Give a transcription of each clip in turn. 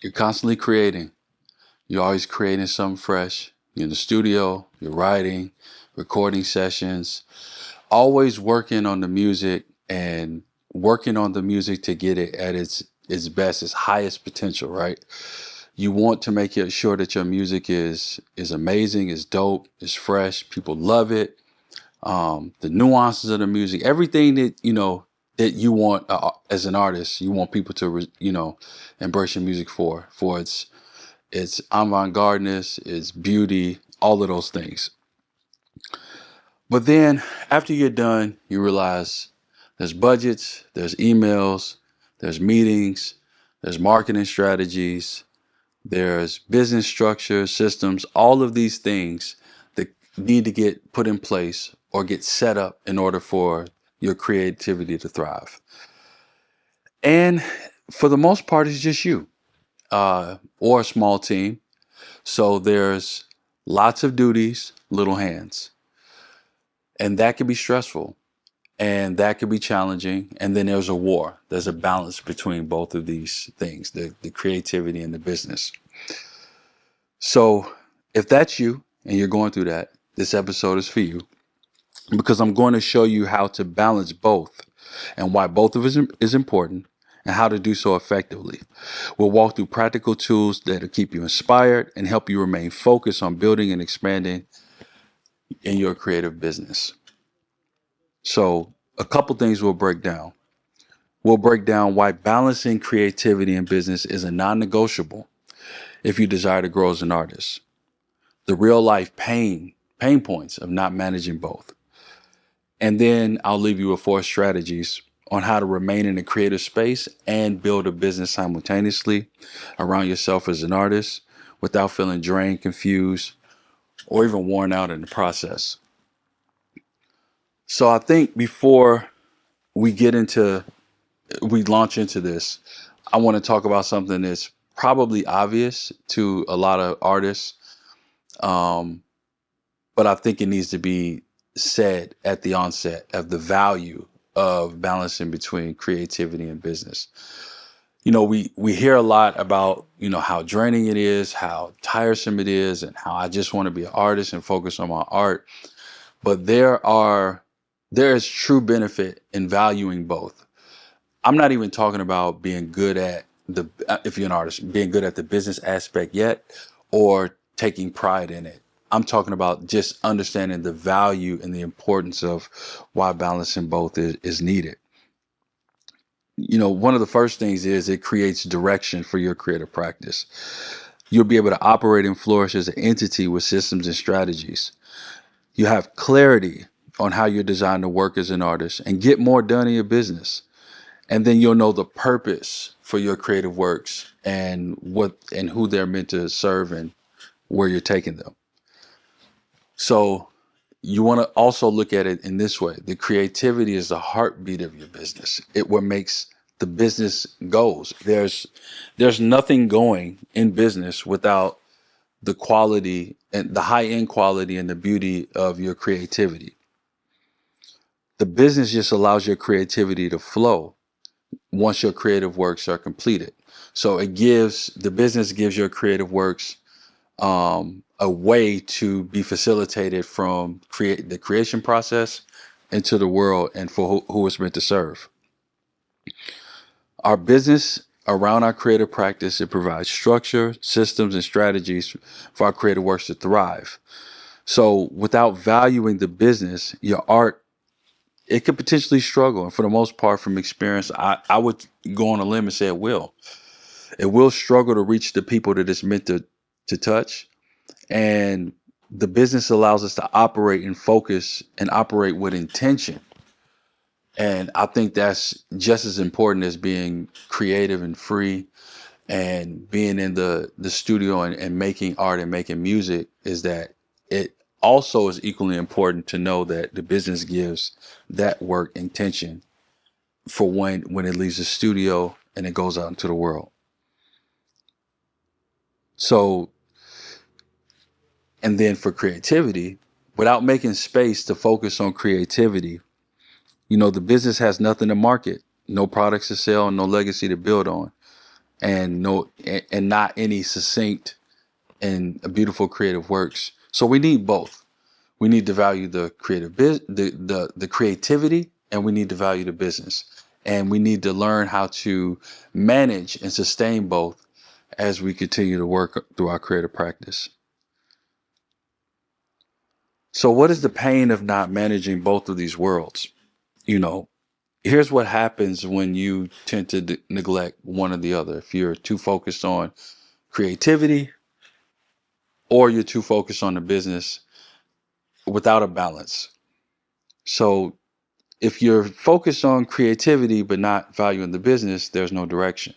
You're constantly creating. You're always creating something fresh. You're in the studio, you're writing, recording sessions, always working on the music and working on the music to get it at its best, its highest potential, right? You want to make it sure that your music is amazing, is dope, is fresh, people love it. The nuances of the music, everything that that you want as an artist, you want people to embrace your music for its avant-gardeness, its beauty, all of those things. But then after you're done, you realize there's budgets, there's emails, there's meetings, there's marketing strategies, there's business structure, systems, all of these things that need to get put in place or get set up in order for your creativity to thrive. And for the most part, it's just you or a small team. So there's lots of duties, little hands. And that can be stressful and that can be challenging. And then there's a war. There's a balance between both of these things, the creativity and the business. So if that's you and you're going through that, this episode is for you because I'm going to show you how to balance both and why both of it is important and how to do so effectively. We'll walk through practical tools that'll keep you inspired and help you remain focused on building and expanding in your creative business. So a couple things we'll break down. We'll break down why balancing creativity and business is a non-negotiable if you desire to grow as an artist. The real life pain points of not managing both. And then I'll leave you with 4 strategies on how to remain in a creative space and build a business simultaneously around yourself as an artist without feeling drained, confused, or even worn out in the process. So I think before we launch into this, I want to talk about something that's probably obvious to a lot of artists, um, but I think it needs to be said at the onset of the value of balancing between creativity and business. We hear a lot about, how draining it is, how tiresome it is, and how I just want to be an artist and focus on my art. But there is true benefit in valuing both. I'm not even talking about being good at if you're an artist, being good at the business aspect yet, or taking pride in it. I'm talking about just understanding the value and the importance of why balancing both is needed. One of the first things is it creates direction for your creative practice. You'll be able to operate and flourish as an entity with systems and strategies. You have clarity on how you're designed to work as an artist and get more done in your business. And then you'll know the purpose for your creative works and who they're meant to serve and where you're taking them. So you want to also look at it in this way. The creativity is the heartbeat of your business. It what makes the business goes. There's nothing going in business without the quality and the high end quality and the beauty of your creativity. The business just allows your creativity to flow once your creative works are completed. So the business gives your creative works a way to be facilitated from the creation process into the world and for who it's meant to serve. Our business around our creative practice, it provides structure, systems, and strategies for our creative works to thrive. So without valuing the business, your art, it could potentially struggle. And for the most part, from experience, I would go on a limb and say it will. It will struggle to reach the people that it's meant to touch. And the business allows us to operate and focus and operate with intention. And I think that's just as important as being creative and free and being in the studio and making art and making music, is that it also is equally important to know that the business gives that work intention for when it leaves the studio and it goes out into the world. So, and then for creativity, without making space to focus on creativity, the business has nothing to market, no products to sell, and no legacy to build on. and not any succinct and beautiful creative works. So we need both. We need to value the the creativity, and we need to value the business. And we need to learn how to manage and sustain both as we continue to work through our creative practice. So what is the pain of not managing both of these worlds? You know, here's what happens when you tend to neglect one or the other. If you're too focused on creativity or you're too focused on the business without a balance. So if you're focused on creativity but not valuing the business, there's no direction.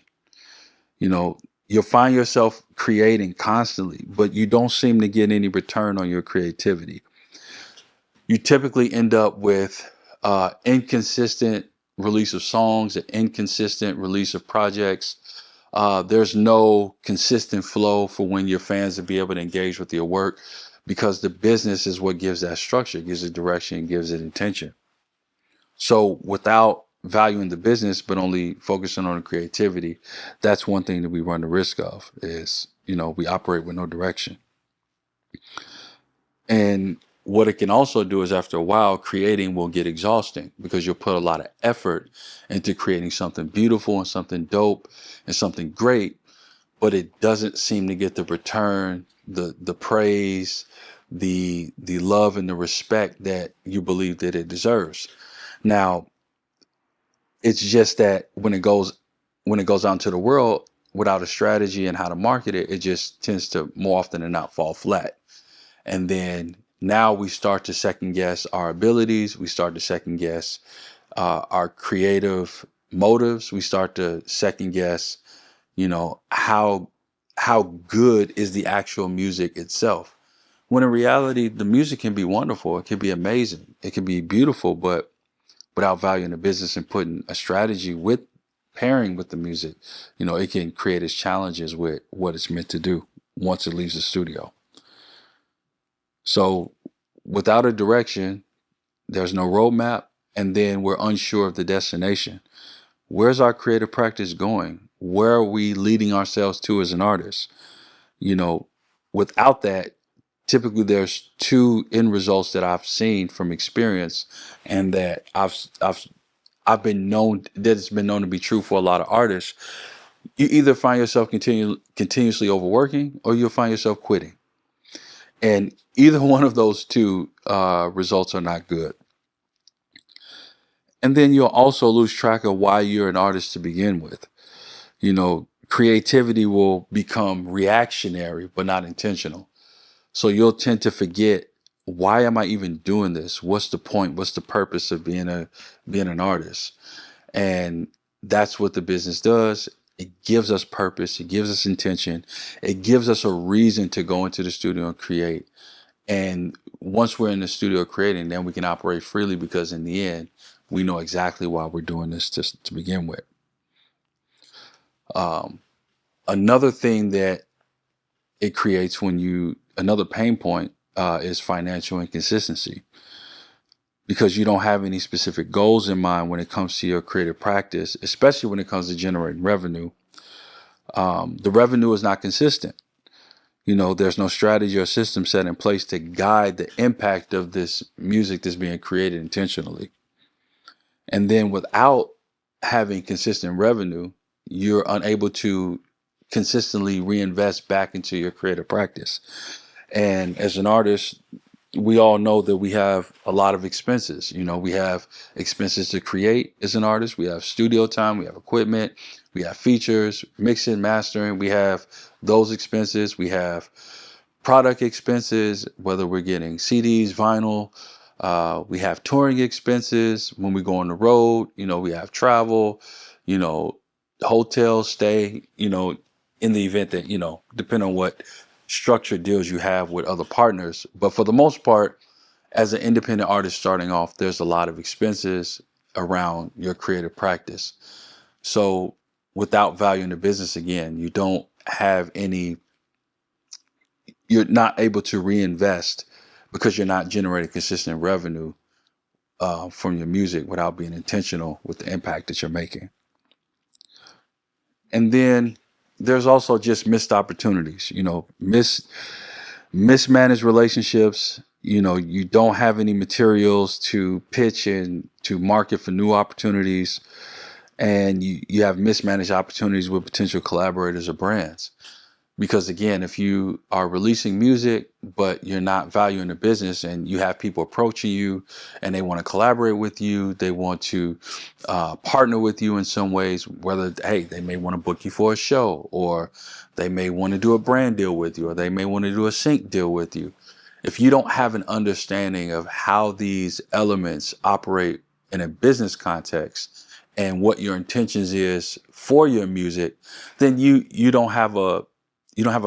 You know, you'll find yourself creating constantly, but you don't seem to get any return on your creativity. You typically end up with inconsistent release of songs, an inconsistent release of projects. There's no consistent flow for when your fans to be able to engage with your work, because the business is what gives that structure, gives it direction, gives it intention. So without valuing the business but only focusing on the creativity, that's one thing that we run the risk of is, we operate with no direction. And what it can also do is, after a while, creating will get exhausting because you'll put a lot of effort into creating something beautiful and something dope and something great, but it doesn't seem to get the return, the praise, the love and the respect that you believe that it deserves. Now, it's just that when it goes out into the world without a strategy and how to market it, it just tends to more often than not fall flat. And then now we start to second guess our abilities. We start to second guess our creative motives. We start to second guess, how good is the actual music itself. When in reality, the music can be wonderful. It can be amazing. It can be beautiful, but without valuing the business and putting a strategy with pairing with the music, it can create its challenges with what it's meant to do once it leaves the studio. So without a direction, there's no roadmap, and then we're unsure of the destination. Where's our creative practice going? Where are we leading ourselves to as an artist? You know, Without that, typically there's two end results that I've seen from experience, and that I've been known that it's been known to be true for a lot of artists. You either find yourself continuously overworking, or you'll find yourself quitting. And either one of those two results are not good. And then you'll also lose track of why you're an artist to begin with. Creativity will become reactionary but not intentional. So you'll tend to forget, why am I even doing this? What's the point? What's the purpose of being an artist? And that's what the business does. It gives us purpose. It gives us intention. It gives us a reason to go into the studio and create. And once we're in the studio creating, then we can operate freely, because in the end, we know exactly why we're doing this to begin with. Um, Another thing that it creates another pain point is financial inconsistency, because you don't have any specific goals in mind when it comes to your creative practice, especially when it comes to generating revenue. The revenue is not consistent. There's no strategy or system set in place to guide the impact of this music that's being created intentionally. And then without having consistent revenue, you're unable to consistently reinvest back into your creative practice. And as an artist, we all know that we have a lot of expenses. We have expenses to create as an artist. We have studio time, we have equipment, we have features, mixing, mastering. We have those expenses. We have product expenses, whether we're getting CDs, vinyl. We have touring expenses when we go on the road. We have travel, you know, hotel stay, in the event that, depending on what structured deals you have with other partners. But for the most part, as an independent artist starting off, there's a lot of expenses around your creative practice. So without valuing the business, again, you're not able to reinvest, because you're not generating consistent revenue from your music without being intentional with the impact that you're making. And then there's also just missed opportunities, mismanaged relationships. You don't have any materials to pitch and to market for new opportunities, and you have mismanaged opportunities with potential collaborators or brands. Because again, if you are releasing music but you're not valuing the business, and you have people approaching you and they want to collaborate with you, they want to partner with you in some ways, whether, hey, they may want to book you for a show, or they may want to do a brand deal with you, or they may want to do a sync deal with you. If you don't have an understanding of how these elements operate in a business context and what your intentions is for your music, then you don't have a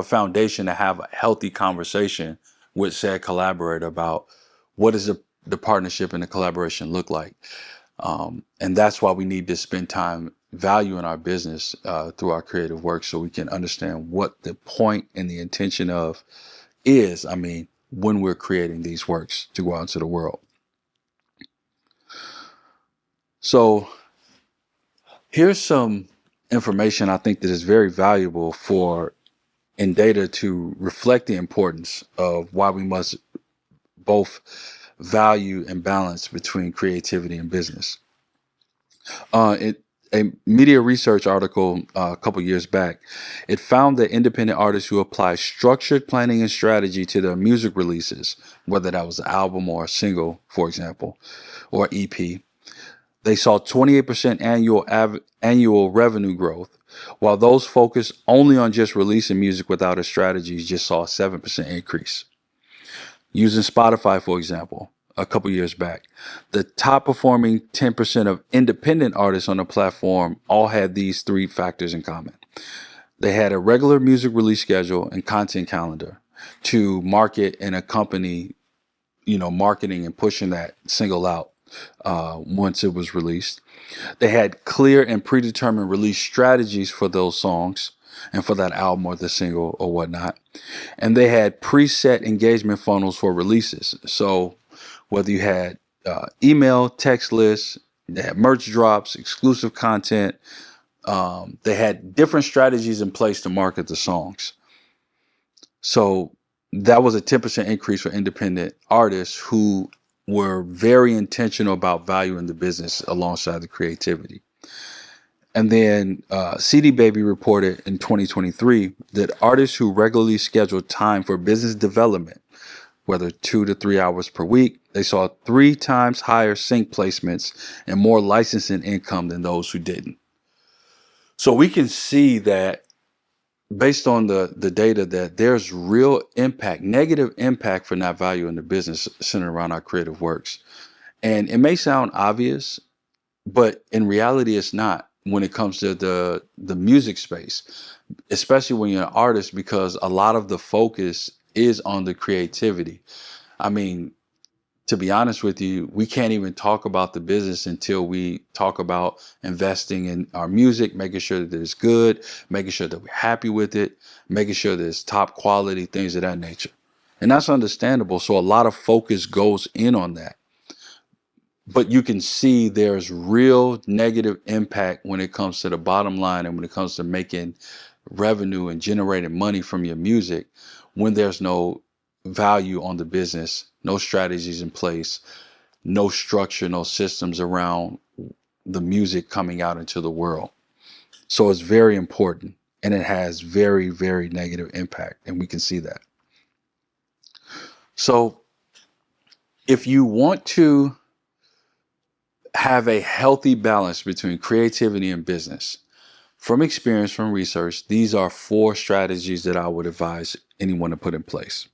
foundation to have a healthy conversation with said collaborator about what does the partnership and the collaboration look like. And that's why we need to spend time valuing our business through our creative work, so we can understand what the point and the intention of is. I mean, when we're creating these works to go out into the world. So here's some information I think that is very valuable for in data to reflect the importance of why we must both value and balance between creativity and business. A media research article a couple years back, it found that independent artists who apply structured planning and strategy to their music releases, whether that was an album or a single, for example, or EP, they saw 28% annual revenue growth, while those focused only on just releasing music without a strategy just saw a 7% increase. Using Spotify, for example, a couple years back, the top performing 10% of independent artists on the platform all had these three factors in common. They had a regular music release schedule and content calendar to market and accompany, marketing and pushing that single out once it was released. They had clear and predetermined release strategies for those songs and for that album or the single or whatnot. And they had preset engagement funnels for releases. So whether you had email, text lists, they had merch drops, exclusive content, they had different strategies in place to market the songs. So that was a 10% increase for independent artists who were very intentional about valuing the business alongside the creativity. And then CD Baby reported in 2023 that artists who regularly scheduled time for business development, whether 2 to 3 hours per week, they saw 3 times higher sync placements and more licensing income than those who didn't. So we can see that based on the data, that there's real impact, negative impact, for not valuing the business centered around our creative works. And it may sound obvious, but in reality, it's not when it comes to the music space, especially when you're an artist, because a lot of the focus is on the creativity. I mean, to be honest with you, we can't even talk about the business until we talk about investing in our music, making sure that it's good, making sure that we're happy with it, making sure that it's top quality, things of that nature. And that's understandable. So a lot of focus goes in on that. But you can see there's real negative impact when it comes to the bottom line and when it comes to making revenue and generating money from your music, when there's no value on the business, no strategies in place, no structure, no systems around the music coming out into the world. So it's very important, and it has very, very negative impact, and we can see that. So if you want to have a healthy balance between creativity and business, from experience, from research, these are 4 strategies that I would advise anyone to put in place.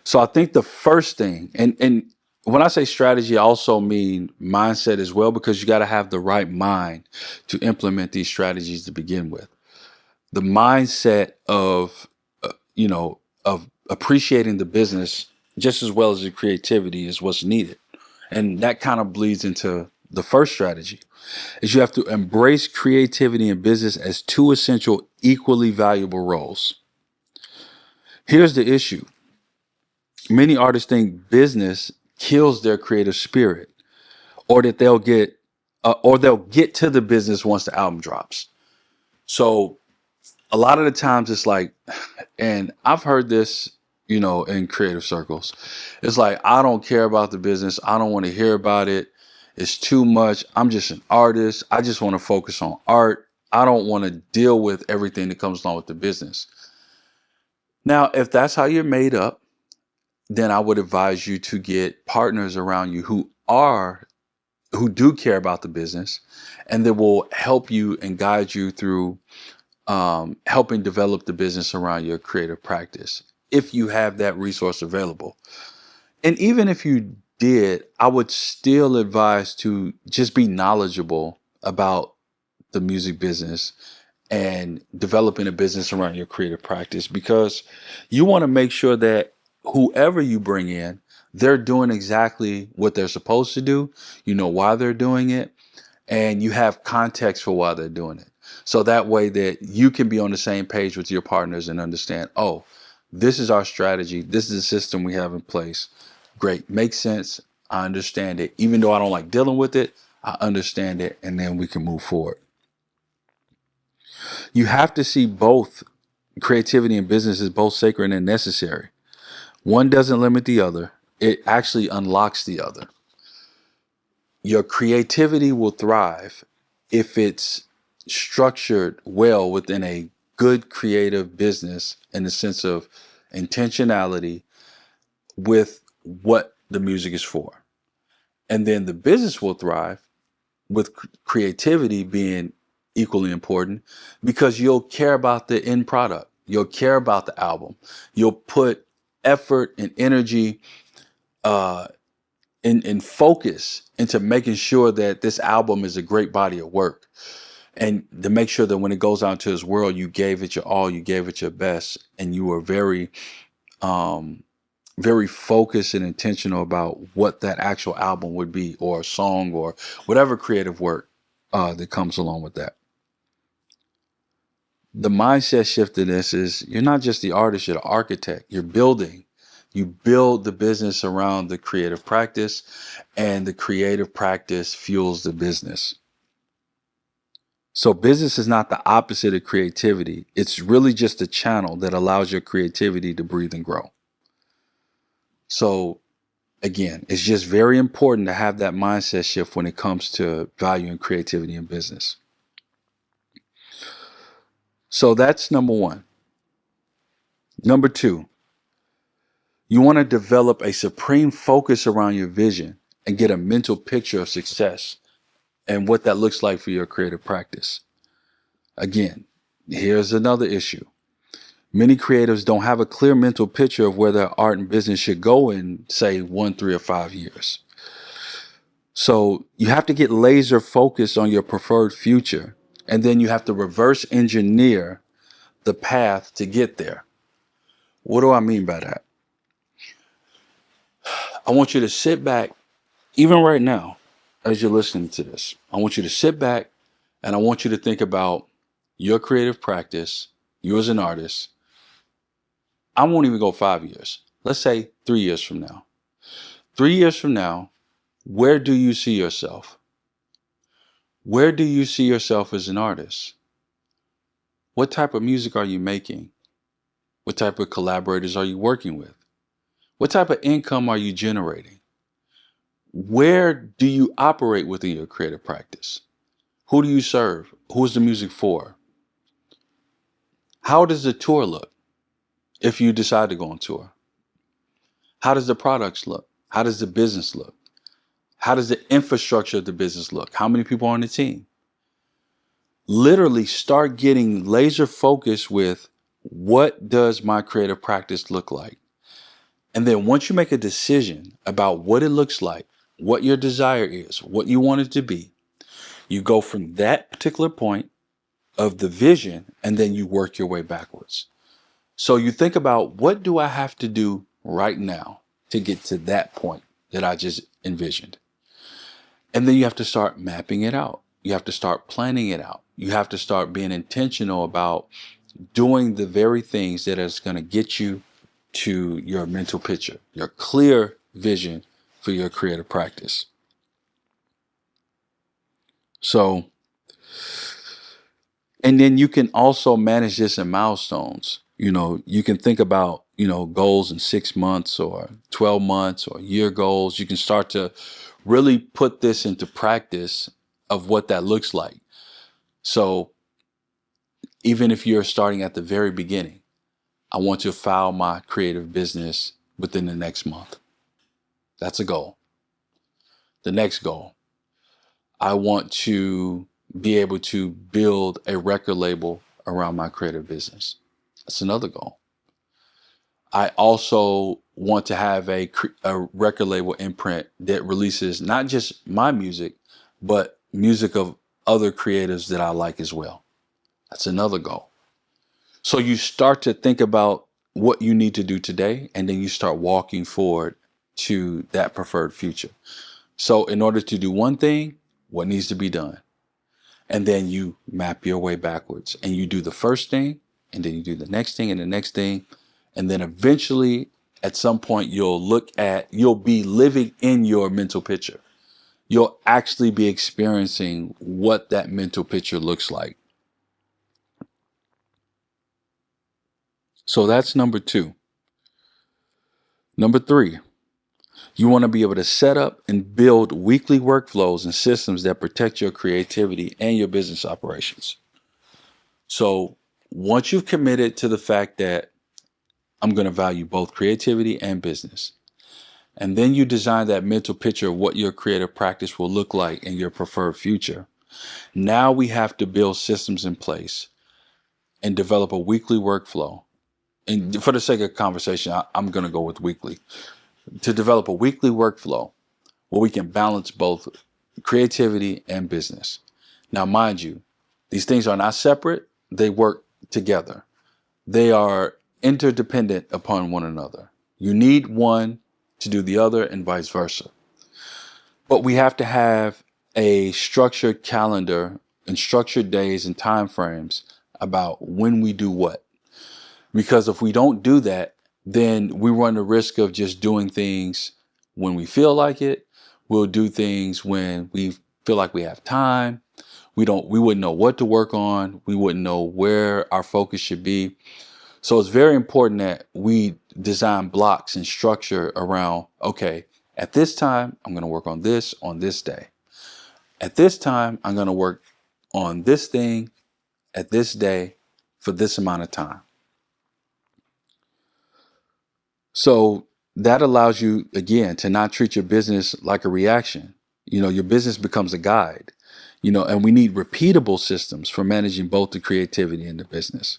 So I think the first thing, and when I say strategy, I also mean mindset as well, because you got to have the right mind to implement these strategies to begin with. The mindset of appreciating the business just as well as the creativity is what's needed. And that kind of bleeds into the first strategy, is you have to embrace creativity and business as 2 essential, equally valuable roles. Here's the issue. Many artists think business kills their creative spirit, or that they'll get to the business once the album drops. So a lot of the times it's like, and I've heard this, in creative circles. It's like, I don't care about the business. I don't want to hear about it. It's too much. I'm just an artist. I just want to focus on art. I don't want to deal with everything that comes along with the business. Now, if that's how you're made up, then I would advise you to get partners around you who do care about the business and that will help you and guide you through helping develop the business around your creative practice if you have that resource available. And even if you did, I would still advise to just be knowledgeable about the music business and developing a business around your creative practice, because you want to make sure that whoever you bring in, they're doing exactly what they're supposed to do. You know why they're doing it, and you have context for why they're doing it. So that way that you can be on the same page with your partners and understand, oh, this is our strategy. This is the system we have in place. Great. Makes sense. I understand it. Even though I don't like dealing with it, I understand it. And then we can move forward. You have to see both creativity and business as both sacred and necessary. One doesn't limit the other. It actually unlocks the other. Your creativity will thrive if it's structured well within a good creative business in the sense of intentionality with what the music is for. And then the business will thrive with creativity being equally important because you'll care about the end product. You'll care about the album. You'll put effort and energy in focus into making sure that this album is a great body of work, and to make sure that when it goes out into this world, you gave it your all, you gave it your best, and you were very very focused and intentional about what that actual album would be, or a song, or whatever creative work that comes along with that. The mindset shift in this is you're not just the artist, you're the architect. You're building. You build the business around the creative practice, and the creative practice fuels the business. So business is not the opposite of creativity. It's really just a channel that allows your creativity to breathe and grow. So again, it's just very important to have that mindset shift when it comes to valuing creativity in business. So that's number one. Number two, you want to develop a supreme focus around your vision and get a mental picture of success and what that looks like for your creative practice. Again, here's another issue. Many creatives don't have a clear mental picture of where their art and business should go in, say, 1, 3, or 5 years. So you have to get laser focused on your preferred future, and then you have to reverse engineer the path to get there. What do I mean by that? I want you to sit back, even right now, as you're listening to this. I want you to sit back and I want you to think about your creative practice, you as an artist. I won't even go 5 years. Let's say 3 years from now. 3 years from now, where do you see yourself? Where do you see yourself as an artist? What type of music are you making? What type of collaborators are you working with? What type of income are you generating? Where do you operate within your creative practice? Who do you serve? Who's the music for? How does the tour look if you decide to go on tour? How does the products look? How does the business look? How does the infrastructure of the business look? How many people are on the team? Literally start getting laser focused with, what does my creative practice look like? And then once you make a decision about what it looks like, what your desire is, what you want it to be, you go from that particular point of the vision and then you work your way backwards. So you think about, what do I have to do right now to get to that point that I just envisioned? And then you have to start mapping it out. You have to start planning it out. You have to start being intentional about doing the very things that is going to get you to your mental picture, your clear vision for your creative practice. So And then you can also manage this in milestones. You can think about, goals in 6 months or 12 months or year goals. You can start to really put this into practice of what that looks like. So even if you're starting at the very beginning, I want to file my creative business within the next month. That's a goal. The next goal, I want to be able to build a record label around my creative business. That's another goal. I also want to have a record label imprint that releases not just my music, but music of other creatives that I like as well. That's another goal. So you start to think about what you need to do today, and then you start walking forward to that preferred future. So in order to do one thing, what needs to be done? And then you map your way backwards, and you do the first thing, and then you do the next thing and the next thing. And then eventually at some point you'll be living in your mental picture. You'll actually be experiencing what that mental picture looks like. So that's number 2. Number 3, you want to be able to set up and build weekly workflows and systems that protect your creativity and your business operations. So once you've committed to the fact that I'm going to value both creativity and business, and then you design that mental picture of what your creative practice will look like in your preferred future, now we have to build systems in place and develop a weekly workflow. And for the sake of conversation, I'm going to go with weekly. To develop a weekly workflow where we can balance both creativity and business. Now, mind you, these things are not separate. They work together. They are interdependent upon one another. You need one to do the other and vice versa. But we have to have a structured calendar and structured days and time frames about when we do what. Because if we don't do that, then we run the risk of just doing things when we feel like it. We'll do things when we feel like we have time. We wouldn't know what to work on. We wouldn't know where our focus should be. So it's very important that we design blocks and structure around, okay, at this time, I'm going to work on this day. At this time, I'm going to work on this thing at this day for this amount of time. So that allows you, again, to not treat your business like a reaction. Your business becomes a guide, and we need repeatable systems for managing both the creativity and the business.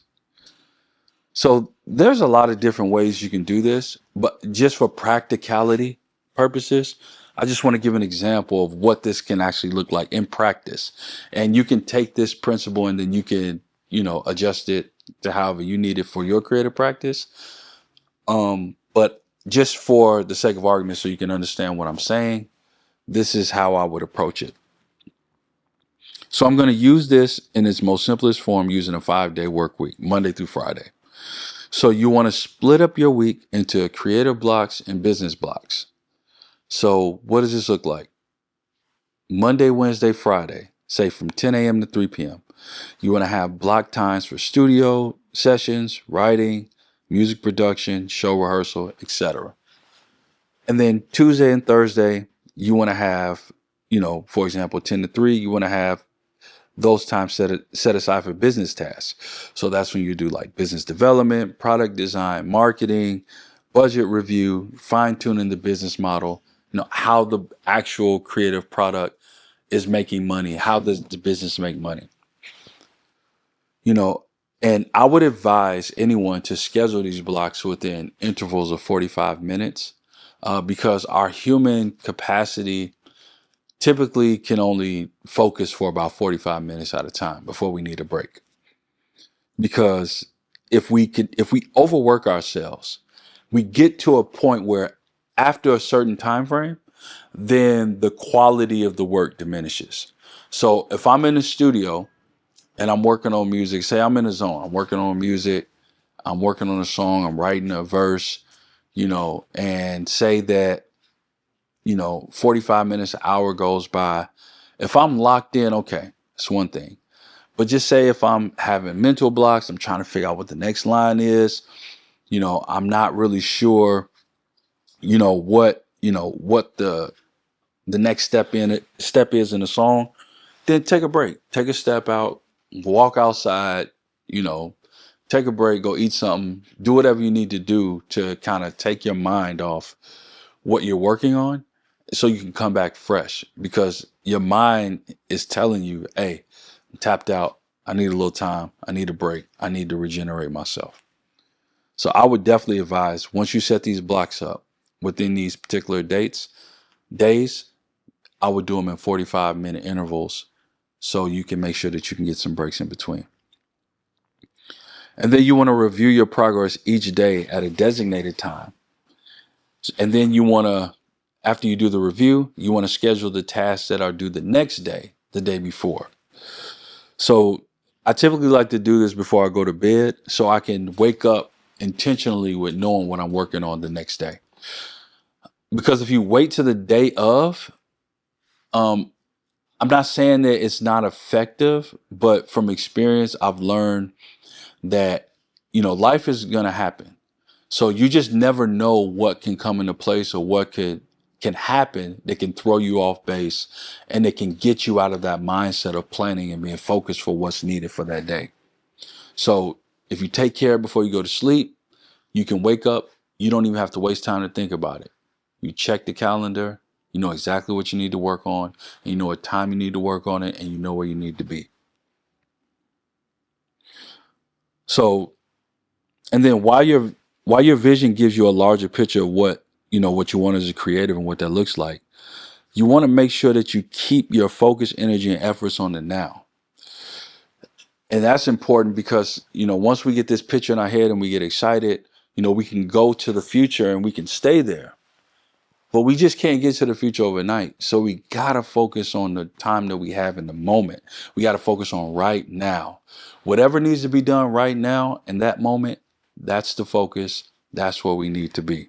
So there's a lot of different ways you can do this, but just for practicality purposes, I just want to give an example of what this can actually look like in practice. And you can take this principle and then you can, adjust it to however you need it for your creative practice. But just for the sake of argument, so you can understand what I'm saying, this is how I would approach it. So I'm going to use this in its most simplest form using a 5-day work week, Monday through Friday. So you want to split up your week into creative blocks and business blocks. So what does this look like? Monday, Wednesday, Friday, say from 10 a.m. to 3 p.m. You want to have block times for studio sessions, writing, music production, show rehearsal, etc. And then Tuesday and Thursday, you want to have, for example, 10 to 3, you want to have those times set aside for business tasks. So that's when you do like business development, product design, marketing, budget review, fine tuning the business model, how the actual creative product is making money. How does the business make money? And I would advise anyone to schedule these blocks within intervals of 45 minutes because our human capacity typically can only focus for about 45 minutes at a time before we need a break. Because if we overwork ourselves, we get to a point where after a certain time frame, then the quality of the work diminishes. So if I'm in the studio and I'm working on music, say I'm in a zone, I'm working on music, I'm working on a song, I'm writing a verse, and say that 45 minutes, an hour goes by. If I'm locked in, okay, that's one thing. But just say if I'm having mental blocks, I'm trying to figure out what the next line is, I'm not really sure, what the next step is in the song, then take a break. Take a step out, walk outside, you know, take a break, go eat something, do whatever you need to do to kind of take your mind off what you're working on so you can come back fresh, because your mind is telling you, hey, I'm tapped out. I need a little time. I need a break. I need to regenerate myself. So I would definitely advise, once you set these blocks up within these particular days, I would do them in 45-minute intervals so you can make sure that you can get some breaks in between. And then you want to review your progress each day at a designated time. And then you want to, after you do the review, you want to schedule the tasks that are due the next day, the day before. So I typically like to do this before I go to bed so I can wake up intentionally with knowing what I'm working on the next day. Because if you wait to the day of, I'm not saying that it's not effective, but from experience, I've learned that, life is going to happen. So you just never know what can come into place or what can happen that can throw you off base and that can get you out of that mindset of planning and being focused for what's needed for that day. So if you take care before you go to sleep, you can wake up. You don't even have to waste time to think about it. You check the calendar. You know exactly what you need to work on. And you know what time you need to work on it. And you know where you need to be. So, and then while your vision gives you a larger picture of what you want as a creative and what that looks like, you want to make sure that you keep your focus, energy, and efforts on the now. And that's important because, once we get this picture in our head and we get excited, we can go to the future and we can stay there. But we just can't get to the future overnight. So we got to focus on the time that we have in the moment. We got to focus on right now. Whatever needs to be done right now in that moment, that's the focus. That's where we need to be.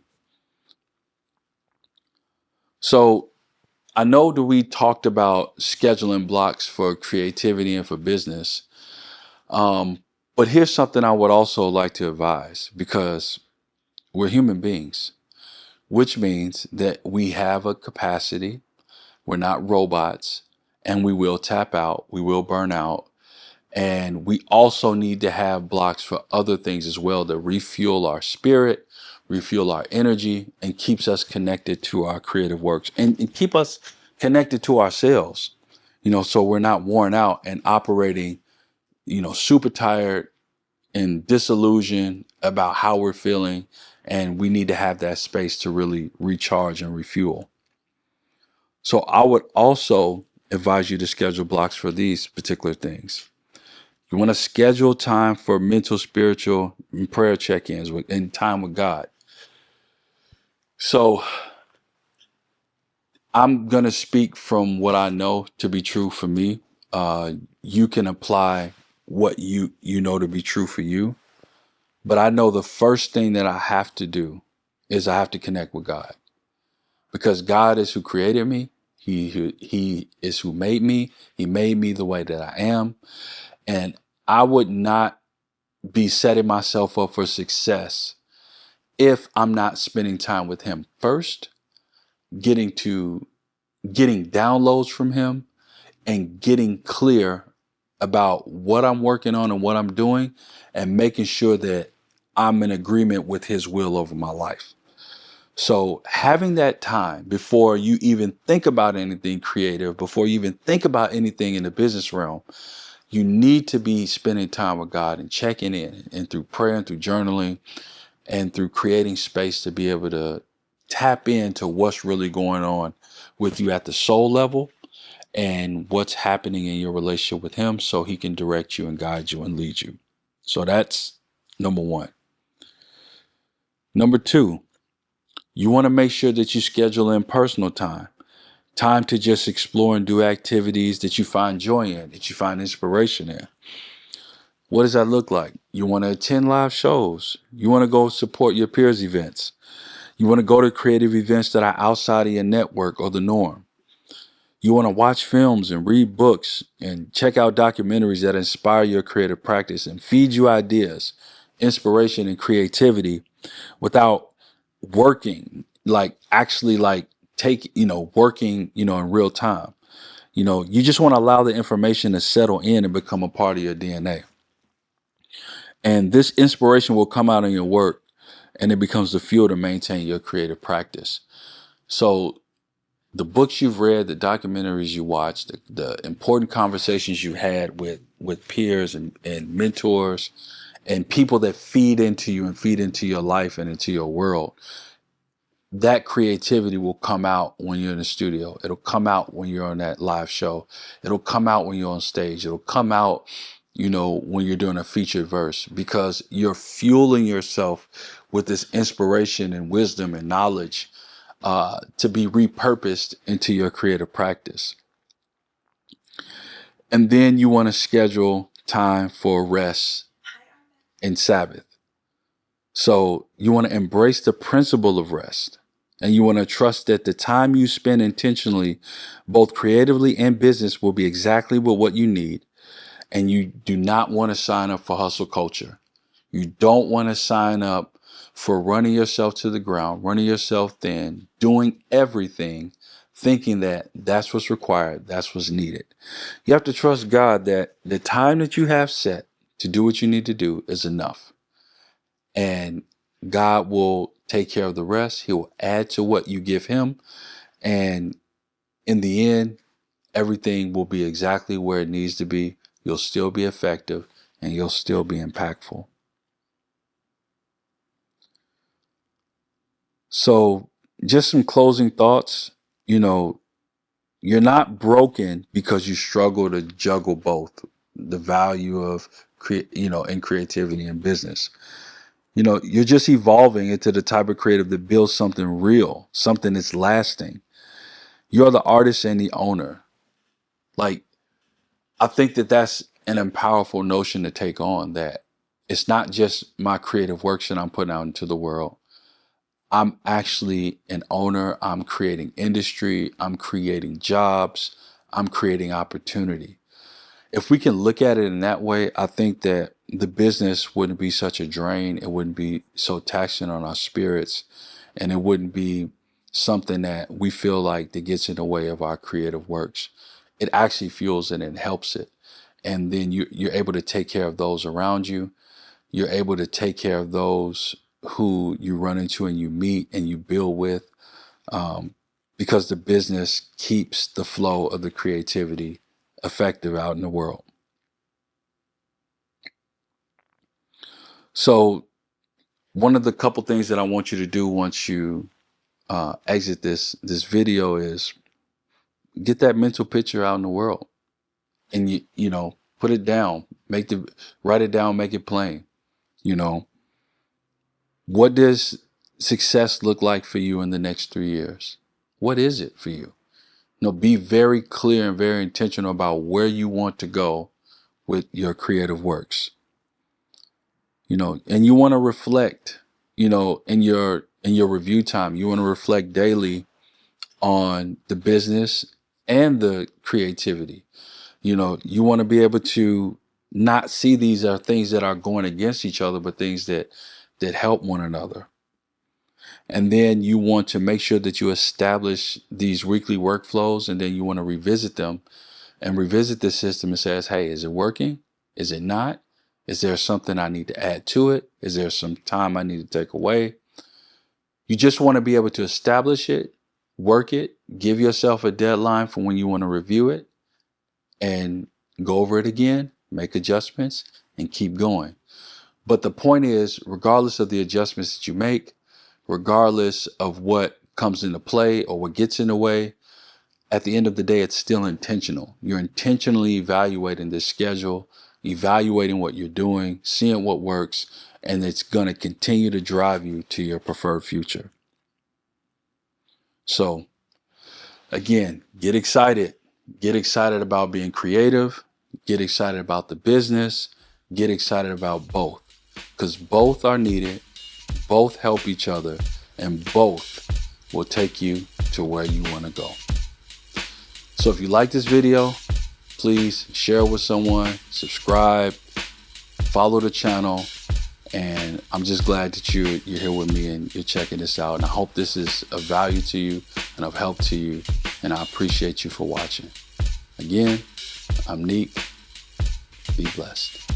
So I know that we talked about scheduling blocks for creativity and for business. But here's something I would also like to advise, because we're human beings, which means that we have a capacity. We're not robots, and we will tap out. We will burn out. And we also need to have blocks for other things as well that refuel our spirit, refuel our energy, and keeps us connected to our creative works and keep us connected to ourselves, so we're not worn out and operating, super tired and disillusioned about how we're feeling. And we need to have that space to really recharge and refuel. So I would also advise you to schedule blocks for these particular things. You want to schedule time for mental, spiritual, and prayer check-ins and time with God. So I'm going to speak from what I know to be true for me. You can apply what you know to be true for you. But I know the first thing that I have to do is I have to connect with God, because God is who created me. He is who made me. He made me the way that I am. And I would not be setting myself up for success if I'm not spending time with him first, getting downloads from him and getting clear about what I'm working on and what I'm doing, and making sure that I'm in agreement with his will over my life. So having that time before you even think about anything creative, before you even think about anything in the business realm, you need to be spending time with God and checking in, and through prayer and through journaling and through creating space to be able to tap into what's really going on with you at the soul level and what's happening in your relationship with him, so he can direct you and guide you and lead you. So that's number one. Number two, you want to make sure that you schedule in personal time to just explore and do activities that you find joy in, that you find inspiration in. What does that look like? You want to attend live shows. You want to go support your peers' events. You want to go to creative events that are outside of your network or the norm. You want to watch films and read books and check out documentaries that inspire your creative practice and feed you ideas, inspiration, and creativity without working, like actually like working, in real time. You just want to allow the information to settle in and become a part of your DNA. And this inspiration will come out in your work and it becomes the fuel to maintain your creative practice. So the books you've read, the documentaries you watched, the important conversations you had with peers and mentors and people that feed into you and feed into your life and into your world, that creativity will come out when you're in the studio. It'll come out when you're on that live show. It'll come out when you're on stage. It'll come out, when you're doing a featured verse, because you're fueling yourself with this inspiration and wisdom and knowledge to be repurposed into your creative practice. And then you want to schedule time for rest and Sabbath. So you want to embrace the principle of rest. And you want to trust that the time you spend intentionally, both creatively and business, will be exactly what you need. And you do not want to sign up for hustle culture. You don't want to sign up for running yourself to the ground, running yourself thin, doing everything, thinking that that's what's required, that's what's needed. You have to trust God that the time that you have set to do what you need to do is enough. And God will take care of the rest. He will add to what you give him. And in the end, everything will be exactly where it needs to be. You'll still be effective and you'll still be impactful. So just some closing thoughts. You're not broken because you struggle to juggle both the value of in creativity and business. You're just evolving into the type of creative that builds something real, something that's lasting. You're the artist and the owner. Like, I think that that's an powerful notion to take on, that it's not just my creative works that I'm putting out into the world. I'm actually an owner. I'm creating industry. I'm creating jobs. I'm creating opportunity. If we can look at it in that way, I think that the business wouldn't be such a drain. It wouldn't be so taxing on our spirits. And it wouldn't be something that we feel like that gets in the way of our creative works. It actually fuels it and helps it. And then you're able to take care of those around you. You're able to take care of those who you run into and you meet and you build with, because the business keeps the flow of the creativity effective out in the world. So one of the couple things that I want you to do once you exit this video is get that mental picture out in the world, and you put it down, write it down, make it plain. What does success look like for you in the next 3 years? What is it for you? Be very clear and very intentional about where you want to go with your creative works. And you want to reflect, in your review time, you want to reflect daily on the business and the creativity. You want to be able to not see these are things that are going against each other, but things that help one another. And then you want to make sure that you establish these weekly workflows, and then you want to revisit them and revisit the system and says, hey, is it working? Is it not? Is there something I need to add to it? Is there some time I need to take away? You just want to be able to establish it, work it, give yourself a deadline for when you want to review it, and go over it again, make adjustments, and keep going. But the point is, regardless of the adjustments that you make, regardless of what comes into play or what gets in the way, at the end of the day, it's still intentional. You're intentionally evaluating this schedule, evaluating what you're doing, seeing what works, and it's going to continue to drive you to your preferred future. So, again, get excited. Get excited about being creative. Get excited about the business. Get excited about both, because both are needed, both help each other, and both will take you to where you want to go. So if you like this video, please share it with someone, subscribe, follow the channel. And I'm just glad that you're here with me and you're checking this out. And I hope this is of value to you and of help to you. And I appreciate you for watching. Again, I'm Neek. Be blessed.